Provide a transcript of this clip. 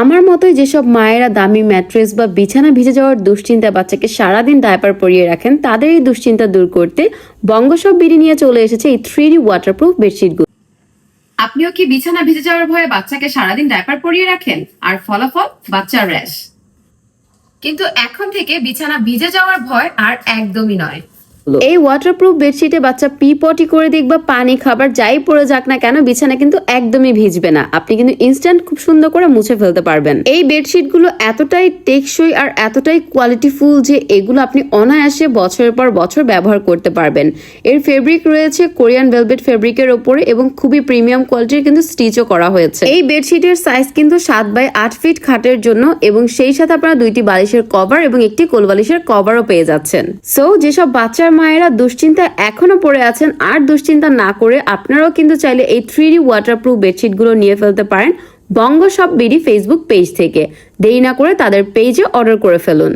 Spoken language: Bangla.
আমার মতোই যেসব মায়েরা দামি ম্যাট্রেস বা বিছানা ভিজে যাওয়ার দুশ্চিন্তায় বাচ্চাকে সারাদিন ডায়পার পরিয়ে রাখেন, তাদের এই দুশ্চিন্তা দূর করতে বঙ্গসব বিডি নিয়ে চলে এসেছে এই 3D ওয়াটারপ্রুফ বেডশিটগুলো। আপনিও কি বিছানা ভিজে যাওয়ার ভয়ে বাচ্চাকে সারাদিন ডায়পার পরিয়ে রাখেন আর ফলাফল বাচ্চার র্যাশ? কিন্তু এখন থেকে বিছানা ভিজে যাওয়ার ভয় আর একদমই নয়। এই ওয়াটারপ্রুফ বেডশিটে বাচ্চা পি পটি করে দেখবা, পানি খাবার যাই পড়ে যাক না কেন বিছানা কিন্তু একদমই ভিজবে না। আপনি কিন্তু ইনস্ট্যান্ট খুব সুন্দর করে মুছে ফেলতে পারবেন। এই বেডশিটগুলো এতটাই টেকসই আর এতটাই কোয়ালিটিফুল যে এগুলো আপনি অনায়াসে বছরের পর বছর ব্যবহার করতে পারবেন। এর ফেব্রিক রয়েছে কোরিয়ান ভেলভেট ফেব্রিকের ওপরে এবং খুবই প্রিমিয়াম কোয়ালিটির কিন্তু স্টিচও করা হয়েছে। এই বেডশিটের সাইজ কিন্তু 7x8 ফিট খাটের জন্য এবং সেই সাথে আপনারা 2টি বালিশের কভার এবং একটি কোল বালিশের কভারও পেয়ে যাচ্ছেন। সো যেসব বাচ্চার মায়েরা দুশ্চিন্তা এখনো পড়ে আছেন, আর দুশ্চিন্তা না করে আপনারাও কিন্তু চাইলে এই 3D ওয়াটারপ্রুফ বেডশিটগুলো নিয়ে ফেলতে পারেন বঙ্গসব বিডি ফেসবুক পেজ থেকে। দেরি না করে তাদের পেজে অর্ডার করে ফেলুন।